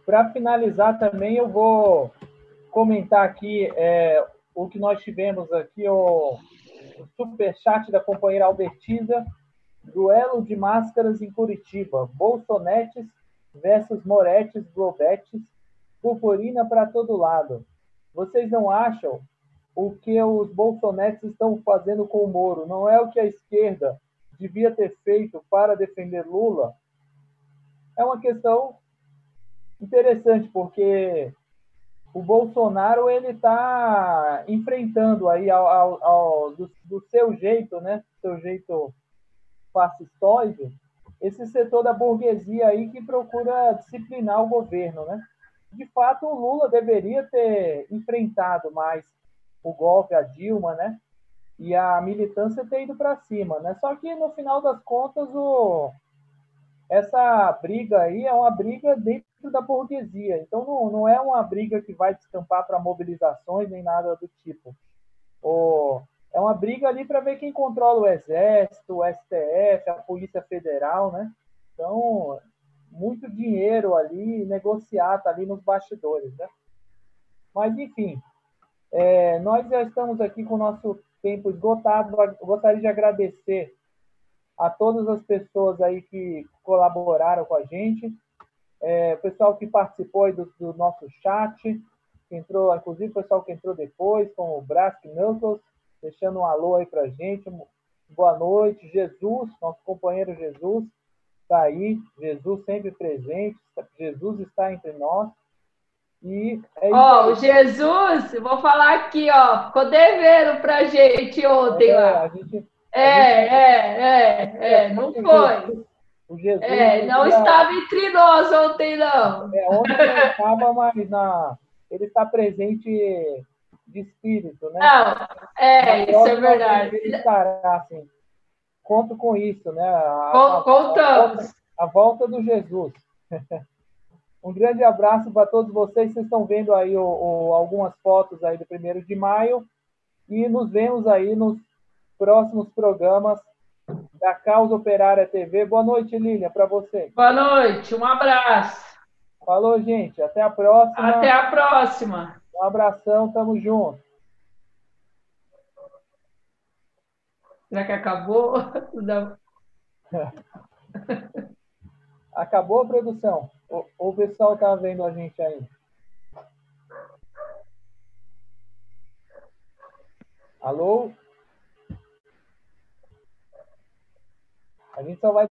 para finalizar também, eu vou comentar aqui o que nós tivemos aqui, o superchat da companheira Albertiza, duelo de máscaras em Curitiba, Bolsonetes versus Moretes, Globetes, purpurina para todo lado. Vocês não acham o que os bolsonetes estão fazendo com o Moro? Não é o que a esquerda devia ter feito para defender Lula? É uma questão interessante, porque o Bolsonaro ele está enfrentando aí do seu jeito, né? Seu jeito fascistoide, esse setor da burguesia aí que procura disciplinar o governo, né? De fato, o Lula deveria ter enfrentado mais o golpe, a Dilma, né? E a militância ter ido para cima, né? Só que no final das contas essa briga aí é uma briga dentro da burguesia. Então não é uma briga que vai descampar para mobilizações nem nada do tipo. É uma briga ali para ver quem controla o Exército, o STF, a Polícia Federal, né? Então, muito dinheiro ali negociado ali nos bastidores, né? Mas, enfim, nós já estamos aqui com o nosso tempo esgotado. Eu gostaria de agradecer a todas as pessoas aí que colaboraram com a gente, o pessoal que participou aí do nosso chat, que entrou, inclusive o pessoal que entrou depois, como o Brask Knuckles, deixando um alô aí pra gente. Boa noite. Jesus, nosso companheiro Jesus, está aí. Jesus sempre presente. Jesus está entre nós. E é isso aí. O Jesus, vou falar aqui, ficou devendo pra gente ontem lá. Não foi. O Jesus não estava entre nós ontem, não. Ontem não estava, mas ele está presente de espírito, né? Não, isso é verdade. Ele estará, assim. Conto com isso, né? Contamos. A volta do Jesus. Um grande abraço para todos vocês. Vocês estão vendo aí algumas fotos aí do 1º de maio. E nos vemos aí nos próximos programas da Causa Operária TV. Boa noite, Lília, para você. Boa noite, um abraço. Falou, gente. Até a próxima. Até a próxima. Um abração, tamo junto. Será que acabou? Não. Acabou a produção? O pessoal está vendo a gente ainda? Alô? A gente só vai